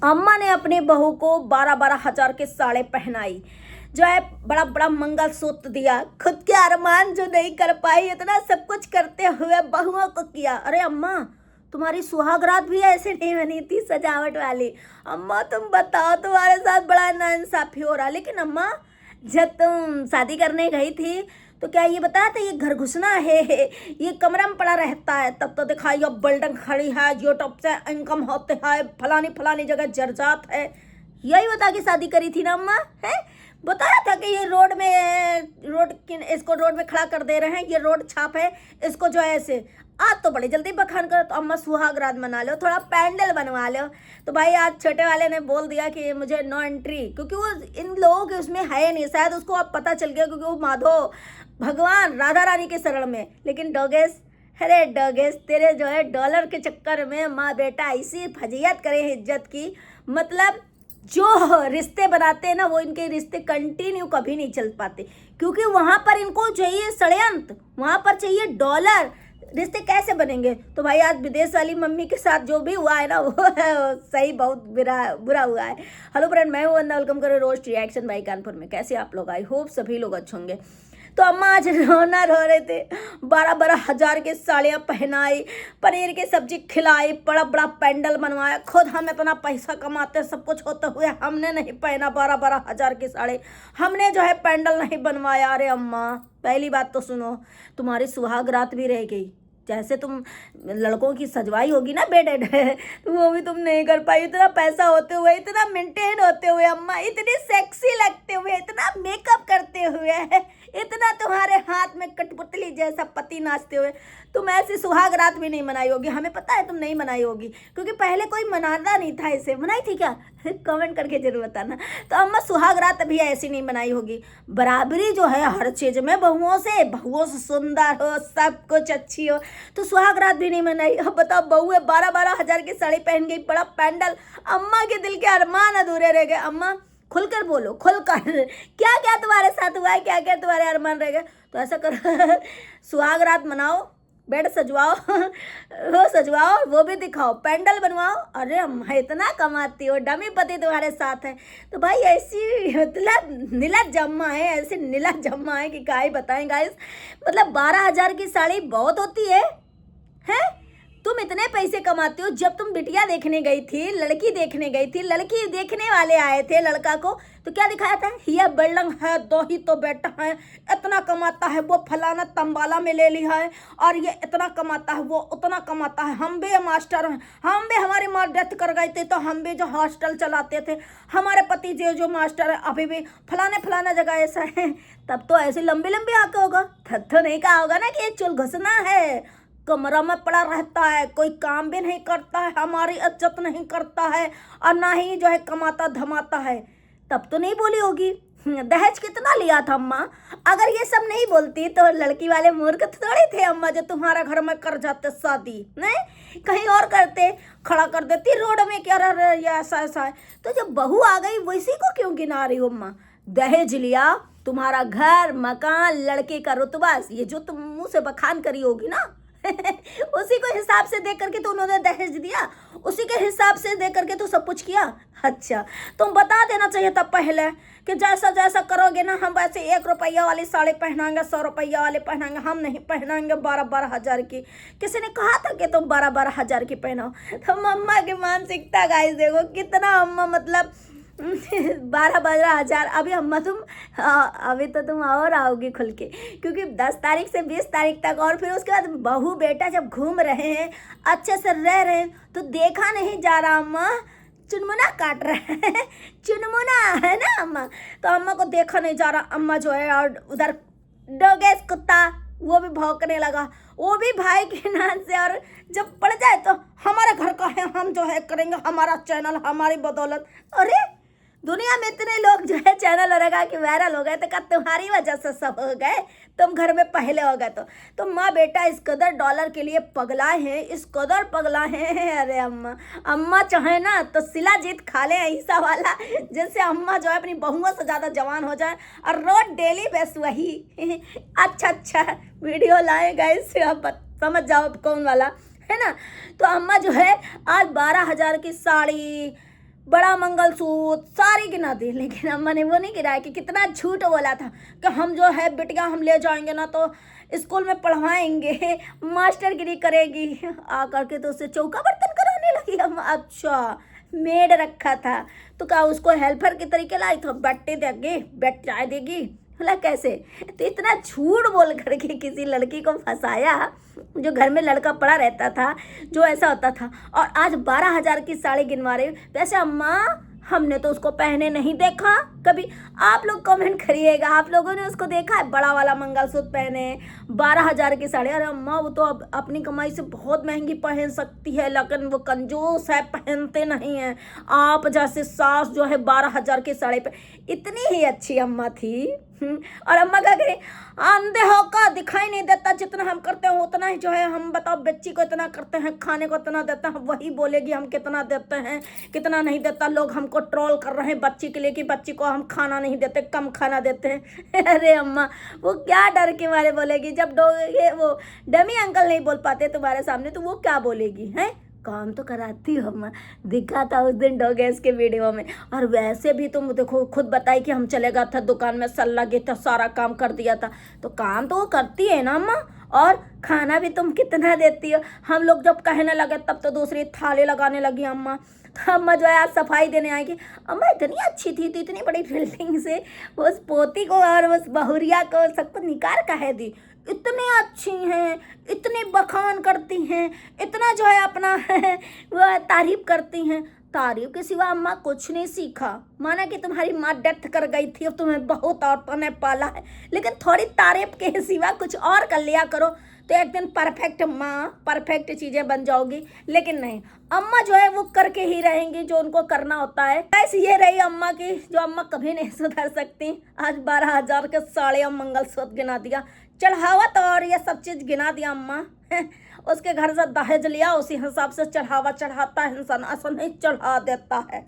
अम्मा ने अपनी बहू को 12-12 हजार के साड़े पहनाई, जो है बड़ा बड़ा मंगलसूत्र दिया, खुद के अरमान जो नहीं कर पाई इतना सब कुछ करते हुए बहुओं को किया। अरे अम्मा, तुम्हारी सुहागरात भी ऐसे नहीं बनी थी सजावट वाली। अम्मा तुम बताओ, तुम्हारे साथ बड़ा नाइंसाफी हो रहा। लेकिन अम्मा, जब तुम शादी करने गई थी तो क्या ये बताया था ये घर घुसना है, ये कमरा में पड़ा रहता है? तब तो दिखाई अब बिल्डिंग खड़ी है, यूट्यूब से इनकम होते है, फलानी फलानी जगह जर्जात है। यही बता के शादी करी थी ना अम्मा? है, बताया था कि ये इसको रोड में खड़ा कर दे रहे हैं, ये रोड छाप है, इसको जो है ऐसे। आज तो बड़ी जल्दी बखान करो। तो अम्मा सुहागरात मना लो, थोड़ा पैंडल बनवा लो। तो भाई आज छोटे वाले ने बोल दिया कि मुझे नो एंट्री, क्योंकि वो इन लोगों के उसमें है नहीं, शायद उसको अब पता चल गया क्योंकि वो माधो भगवान राधा रानी के शरण में। लेकिन डोगेस, अरे डोगेस, तेरे जो है डॉलर के चक्कर में माँ बेटा ऐसी फजीयत करे इज्जत की, मतलब जो रिश्ते बनाते हैं ना वो इनके रिश्ते कंटिन्यू कभी नहीं चल पाते, क्योंकि वहाँ पर इनको चाहिए षड्यंत्र, वहाँ पर चाहिए डॉलर, रिश्ते कैसे बनेंगे? तो भाई आज विदेश वाली मम्मी के साथ जो भी हुआ है ना वो सही बहुत बुरा हुआ है। हेलो फ्रेंड, मैं हूँ वंदना, वेलकम करो रोस्ट रिएक्शन भाई कानपुर में। कैसे आप लोग? आई होप सभी लोग अच्छे होंगे। तो अम्मा आज रोना रो रहे थे, 12-12 हजार की साड़ियाँ पहनाई, पनीर की सब्जी खिलाई, बड़ा बड़ा पैंडल बनवाया। खुद हम इतना पैसा कमाते सब कुछ होते हुए हमने नहीं पहना 12-12 हजार की साड़ी, हमने जो है पैंडल नहीं बनवाया। अरे अम्मा, पहली बात तो सुनो, तुम्हारी सुहाग रात भी रह गई। जैसे तुम लड़कों की सजवाई होगी ना बेटे तो वो भी तुम नहीं कर पाई। इतना पैसा होते हुए, इतना मेंटेन होते हुए अम्मा, इतनी सेक्सी लगते हुए, इतना मेकअप करते हुए, इतना तुम्हारे हाथ में कठपुतली जैसा पति नाचते हुए तुम ऐसी सुहाग रात भी नहीं मनाई होगी। हमें पता है तुम नहीं मनाई होगी, क्योंकि पहले कोई मनाता नहीं था। इसे मनाई थी क्या? कमेंट करके जरूर बताना। तो अम्मा सुहाग रात अभी ऐसी नहीं मनाई होगी। बराबरी जो है हर चीज में बहुओं से सुंदर हो, सब कुछ अच्छी हो, तो सुहाग रात भी नहीं मनाई। अब बताओ, बहू है 12-12 हजार की साड़ी पहन गई, बड़ा पैंडल, अम्मा के दिल के अरमान अधूरे रह गए। अम्मा खुलकर बोलो, खुलकर क्या क्या तुम्हारे साथ हुआ है, क्या क्या तुम्हारे अरमान रह गए? तो ऐसा करो सुहाग रात मनाओ, बेड सजवाओ वो सजवाओ, वो भी दिखाओ, पैंडल बनवाओ। अरे अम्मा इतना कमाती हो, डमी पति तुम्हारे साथ है। तो भाई ऐसी मतलब नीला जम्मा है, ऐसे नीला जम्मा है कि क्या ही बताएं गाइस। मतलब 12 हजार की साड़ी बहुत होती है। तुम इतने पैसे कमाते हो। जब तुम बिटिया देखने गई थी, लड़की देखने गई थी, लड़की देखने वाले आए थे लड़का को, तो क्या दिखाया था? ये बिल्डिंग है, 2 ही तो बेटा है, इतना कमाता है, वो फलाना तंबाला में ले लिया है, और ये इतना कमाता है, वो उतना कमाता है, हम भी मास्टर हैं, हम भी, हमारी माँ डेथ कर गई थी तो हम भी जो हॉस्टल चलाते थे, हमारे पति जो मास्टर है अभी भी फलाना जगह ऐसा है। तब तो ऐसी लंबी लंबी आंखें होगा, तब तो नहीं कहा होगा ना कि ये चुल घुसना है, कमरा में पड़ा रहता है, कोई काम भी नहीं करता है, हमारी इज्जत नहीं करता है, और ना ही जो है कमाता धमाता है। तब तो नहीं बोली होगी। दहेज कितना लिया था अम्मा? अगर ये सब नहीं बोलती तो लड़की वाले मूर्ख थोड़े थे अम्मा, जो तुम्हारा घर में कर जाते शादी, नहीं कहीं और करते, खड़ा कर देती रोड में, क्या रहा ऐसा ऐसा है। तो जब बहू आ गई वैसी को क्यों गिना रही हो अम्मा? दहेज लिया, तुम्हारा घर मकान, लड़के का रुतबा, ये जो तुम मुँह से बखान करी होगी ना उसी को हिसाब से देख करके तो उन्होंने दहेज दिया, उसी के हिसाब से देख करके तो सब कुछ किया। अच्छा, तुम बता देना चाहिए था पहले कि जैसा जैसा करोगे ना, हम वैसे 1 रुपया वाली साड़ी पहनाएंगे, 100 रुपया वाले पहनाएंगे, हम नहीं पहनाएंगे 12-12 हजार की। किसी ने कहा था कि तुम 12-12 हजार की पहनाओ? तो मम्मा की मानसिकता गाइस देखो कितना, अम्मा मतलब 12-12 हजार। अभी अम्मा तुम अभी तो तुम और आओगी खुल के, क्योंकि 10 तारीख से 20 तारीख तक, और फिर उसके बाद बहू बेटा जब घूम रहे हैं, अच्छे से रह रहे हैं, तो देखा नहीं जा रहा अम्मा, चुनमुना काट रहा है चुनमुना है ना अम्मा, तो अम्मा को देखा नहीं जा रहा। अम्मा जो है और उधर डोगेस कुत्ता वो भी भौंकने लगा, वो भी भाई के नाम से, और जब पड़ जाए तो हमारे घर का है, हम जो है करेंगे, हमारा चैनल हमारी बदौलत। अरे दुनिया में इतने लोग जो है चैनल लगा कि वायरल हो गए, तो क्या तुम्हारी वजह से सब हो गए? तुम घर में पहले हो गए तो माँ बेटा इस कदर डॉलर के लिए पगला है, इस कदर पगला है। अरे अम्मा चाहे ना तो शिलाजीत खा ले ऐसा वाला, जैसे अम्मा जो है अपनी बहुओं से ज़्यादा जवान हो जाए, और रोज डेली बेस वही अच्छा वीडियो लाए गए, आप समझ जाओ कौन वाला है ना। तो अम्मा जो है आज 12 हजार की साड़ी, बड़ा मंगलसूत्र सारी गिना दी, लेकिन अम्मा ने वो नहीं गिनाया कि कितना झूठ बोला था कि हम जो है बिटिया हम ले जाएंगे ना तो स्कूल में पढ़वाएंगे, मास्टरगिरी करेगी। आ करके तो उससे चौका बर्तन कराने लगी अम्मा। अच्छा, मेड रखा था तो क्या उसको हेल्पर के तरीके लाई तो बट्टे देगी, बेट चाय देगी, बोला कैसे? तो इतना झूठ बोल करके किसी लड़की को फंसाया जो घर में लड़का पड़ा रहता था, जो ऐसा होता था, और आज 12,000 की साड़ी गिनवा रहे। वैसे अम्मा हमने तो उसको पहने नहीं देखा कभी, आप लोग कमेंट करिएगा, आप लोगों ने उसको देखा है बड़ा वाला मंगलसूत्र पहने 12,000 की साड़ी? अरे अम्मा वो तो अब अपनी कमाई से बहुत महंगी पहन सकती है, लेकिन वो कंजूस है, पहनते नहीं हैं। आप जैसे सास जो है 12,000 की साड़ी पे, इतनी ही अच्छी अम्मा थी। और अम्मा क्या करें, अंधे होकर दिखाई नहीं देता, जितना हम करते हैं उतना ही जो है हम, बताओ बच्ची को इतना करते हैं, खाने को इतना देते हैं, वही बोलेगी हम कितना देते हैं कितना नहीं देता। लोग हमको ट्रोल कर रहे हैं बच्ची के लिए कि बच्ची को हम खाना नहीं देते, कम खाना देते हैं। अरे अम्मा वो क्या डर के मारे बोलेगी, जब वो डमी अंकल नहीं बोल पाते तुम्हारे सामने तो वो क्या बोलेगी? हैं, काम तो कराती हो अम्मा, दिखा था उस दिन डोगेस के वीडियो में। और वैसे भी तुम देखो खुद बताई कि हम चले गए था दुकान में, सल्ला गया था, सारा काम कर दिया था, तो काम तो वो करती है ना अम्मा। और खाना भी तुम कितना देती हो। हम लोग जब कहने लगे तब तो दूसरी थाली लगाने लगी अम्मा। अम्मा जो है आज सफाई देने आएगी। अम्मा इतनी अच्छी थी तो इतनी बड़ी बिल्डिंग से उस पोती को और उस बहुरिया को सबको निकाल कहे दी, इतनी अच्छी हैं, इतनी बखान करती हैं, इतना जो है अपना वो तारीफ करती हैं। तारीफ के सिवा अम्मा कुछ नहीं सीखा। माना कि तुम्हारी माँ डेथ कर गई थी, अब तुम्हें बहुत औरतों ने पाला है, लेकिन थोड़ी तारीफ के सिवा कुछ और कर लिया करो तो एक दिन परफेक्ट माँ, परफेक्ट चीज़ें बन जाओगी। लेकिन नहीं, अम्मा जो है वो करके ही रहेंगी जो उनको करना होता है। ऐसी ये रही अम्मा की, जो अम्मा कभी नहीं सुधर सकती। आज 12,000 के साड़ी और मंगलसूत्र गिना दिया, चढ़ावत और ये सब चीज़ गिना दिया अम्मा। उसके घर से दहेज लिया, उसी हिसाब से चढ़ावा चढ़ाता है इंसान, ऐसा नहीं चढ़ा देता है।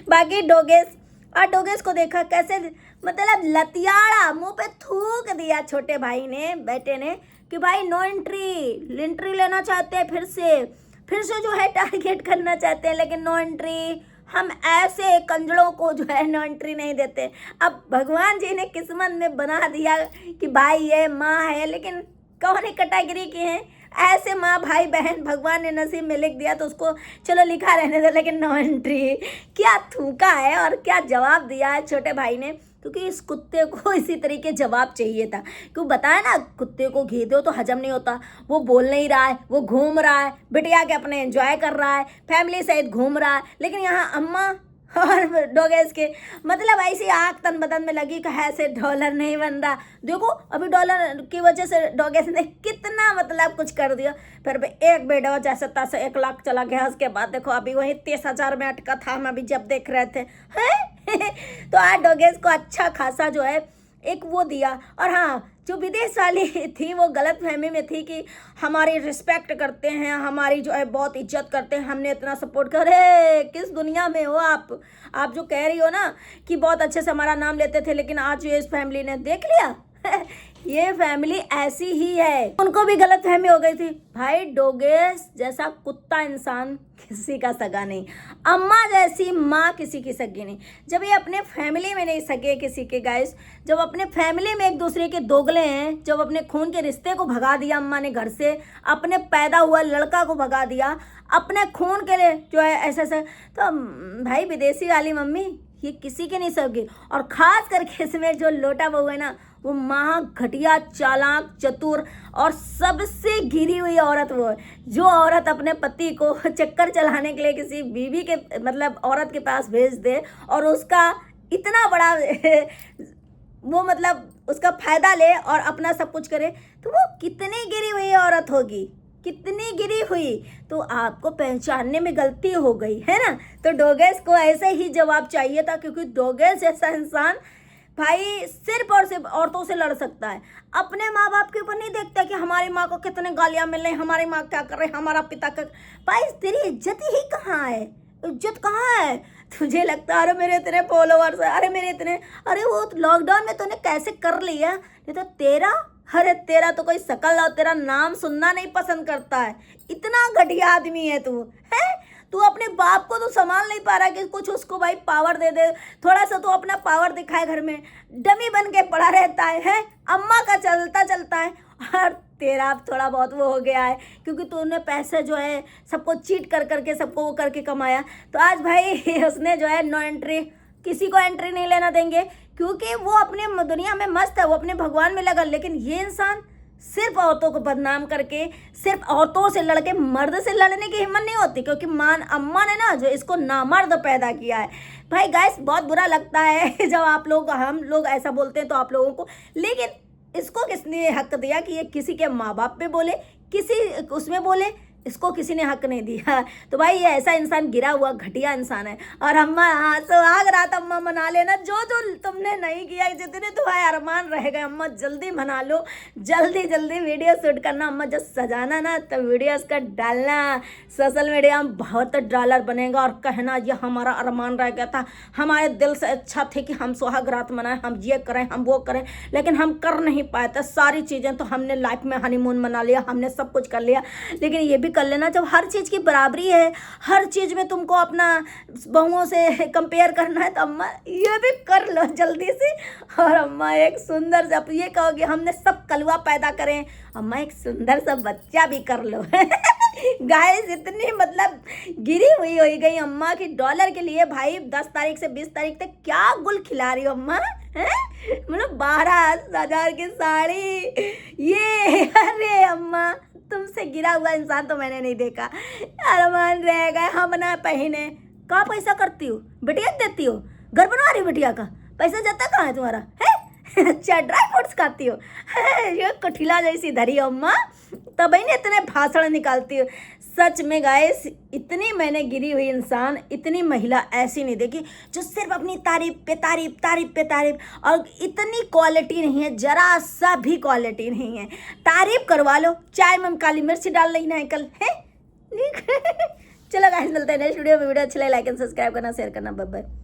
बाकी डोगेस, और डोगेस को देखा कैसे, मतलब लतियाड़ा मुंह पे थूक दिया छोटे भाई ने, बेटे ने, कि भाई नो एंट्री लेना चाहते हैं, फिर से जो है टारगेट करना चाहते हैं, लेकिन नो एंट्री। हम ऐसे कंजड़ों को जो है नो एंट्री नहीं देते। अब भगवान जी ने किस्मत में बना दिया कि भाई है, माँ है, लेकिन कौन ही कैटेगरी के हैं ऐसे माँ भाई बहन, भगवान ने नसीब में लिख दिया तो उसको चलो लिखा रहने दे, लेकिन नो एंट्री। क्या थूका है और क्या जवाब दिया है छोटे भाई ने, क्योंकि इस कुत्ते को इसी तरीके जवाब चाहिए था। क्यों बताया ना, कुत्ते को घी दो तो हजम नहीं होता। वो बोल नहीं रहा है, वो घूम रहा है, बिटिया के अपने एंजॉय कर रहा है, फैमिली सहित घूम रहा है, लेकिन यहाँ अम्मा और डोगेस के मतलब ऐसी आग तन बदन में लगी कि ऐसे डॉलर नहीं बन रहा। देखो अभी डॉलर की वजह से डोगेस ने कितना मतलब कुछ कर दिया। फिर भी एक बेडो जैसे तैसे 1 लाख चला गया। उसके बाद देखो अभी वही 30,000 में अटका था, हम अभी जब देख रहे थे हैं। तो आज डोगेस को अच्छा खासा जो है एक वो दिया। और हाँ, जो विदेश वाली थी वो गलत फहमी में थी कि हमारी रिस्पेक्ट करते हैं, हमारी जो है बहुत इज्जत करते हैं, हमने इतना सपोर्ट करे। किस दुनिया में हो आप जो कह रही हो ना कि बहुत अच्छे से हमारा नाम लेते थे, लेकिन आज इस फैमिली ने देख लिया। ये फैमिली ऐसी ही है। उनको भी गलत फहमी हो गई थी। भाई डोगेस जैसा कुत्ता इंसान किसी का सगा नहीं, अम्मा जैसी माँ किसी की सगी नहीं। जब ये अपने फैमिली में नहीं सगे किसी के गाइस, जब अपने फैमिली में एक दूसरे के दोगले हैं, जब अपने खून के रिश्ते को भगा दिया अम्मा ने घर से, अपने पैदा हुआ लड़का को भगा दिया अपने खून के लिए जो है ऐसे ऐसे, तो भाई विदेशी वाली मम्मी ये किसी के नहीं सगी। और खास करके इसमें जो लोटा बहू है ना, वो महा घटिया, चालाक, चतुर और सबसे घिरी हुई औरत वो है, जो औरत अपने पति को चक्कर चलाने के लिए किसी बीवी के मतलब औरत के पास भेज दे और उसका इतना बड़ा वो मतलब उसका फायदा ले और अपना सब कुछ करे, तो वो कितनी गिरी हुई औरत होगी, कितनी गिरी हुई। तो आपको पहचानने में गलती हो गई है ना। तो डोगेस को ऐसे ही जवाब चाहिए था, क्योंकि डोगेस जैसा इंसान भाई सिर्फ और सिर्फ औरतों से लड़ सकता है। अपने माँ बाप के ऊपर नहीं देखता कि हमारी माँ को कितने गालियाँ मिल रही, हमारी माँ क्या कर रही, हमारा पिता का। भाई तेरी इज्जत ही कहाँ है, इज्जत कहाँ है? तुझे लगता है अरे मेरे इतने फॉलोअर्स है, अरे मेरे इतने, अरे वो लॉकडाउन में तूने कैसे कर लिया, नहीं तो तेरा, अरे तेरा तो कोई शकल और तेरा नाम सुनना नहीं पसंद करता है। इतना घटिया आदमी है तू, है? तू अपने बाप को तो संभाल नहीं पा रहा कि कुछ उसको भाई पावर दे दे, थोड़ा सा तो अपना पावर दिखाए। घर में डमी बन के पड़ा रहता है, अम्मा का चलता चलता है, और तेरा अब थोड़ा बहुत वो हो गया है क्योंकि तूने पैसे जो है सबको चीट कर करके सबको वो करके कमाया। तो आज भाई उसने जो है नो एंट्री, किसी को एंट्री नहीं लेना देंगे क्योंकि वो अपने दुनिया में मस्त है, वो अपने भगवान में लगा। लेकिन ये इंसान सिर्फ औरतों को बदनाम करके, सिर्फ औरतों से लड़के, मर्द से लड़ने की हिम्मत नहीं होती क्योंकि अम्मा ने ना जो इसको नामर्द पैदा किया है। भाई गाइस बहुत बुरा लगता है जब हम लोग ऐसा बोलते हैं तो आप लोगों को, लेकिन इसको किसने हक दिया कि ये किसी के माँ बाप पे बोले, किसी उसमें बोले? इसको किसी ने हक नहीं दिया। तो भाई ये ऐसा इंसान गिरा हुआ घटिया इंसान है। और अम्मा सुहाग रात अम्मा मना लेना, जो जो तुमने नहीं किया, जितने तुम्हारे अरमान रह गए अम्मा जल्दी मना लो, जल्दी जल्दी वीडियो शूट करना अम्मा, जब सजाना ना तो वीडियो उसका डालना सोशल मीडिया में, बहुत डॉलर बनेगा और कहना ये हमारा अरमान रह गया था, हमारे दिल से अच्छा थे कि हम सुहाग रात मनाएं, हम ये करें हम वो करें, लेकिन हम कर नहीं पाए थे सारी चीज़ें। तो हमने लाइफ में हनीमून मना लिया, हमने सब कुछ कर लिया, लेकिन ये भी कर लेना जब हर चीज़ की बराबरी है, हर चीज़ में तुमको अपना बहुओं से कंपेयर करना है तो अम्मा ये भी कर लो जल्दी से। और अम्मा एक सुंदर सा, ये कहोगे हमने सब कलवा पैदा करें, अम्मा एक सुंदर सा बच्चा भी कर लो। गाइस इतनी मतलब गिरी हुई हो गई अम्मा की डॉलर के लिए। भाई 10 तारीख से 20 तारीख तक क्या गुल खिला रही हो अम्मा, है मतलब 12,000 की साड़ी ये। अरे अम्मा तुमसे गिरा हुआ इंसान तो मैंने नहीं देखा। अरमान रह गए हम ना पहने। कहाँ पैसा करती हो बिटिया, देती हो, घर बनवा रही बिटिया का, पैसा जाता कहाँ है तुम्हारा है? अच्छा ड्राई फ्रूट्स खाती हो, ये कठिला जैसी धरी हो अम्मा, तब ही नहीं इतने भाषण निकालती हो। सच में गाइस इतनी मैंने गिरी हुई इंसान, इतनी महिला ऐसी नहीं देखी जो सिर्फ अपनी तारीफ पे तारीफ, तारीफ पे तारीफ, और इतनी क्वालिटी नहीं है, जरा सा भी क्वालिटी नहीं है। तारीफ करवा लो, चाय में काली मिर्च डाल लेना है कल है। चलो गाइस मिलते हैं नेक्स्ट वीडियो में। वीडियो अच्छी लगे लाइक एंड सब्सक्राइब करना, शेयर करना, बाय बाय।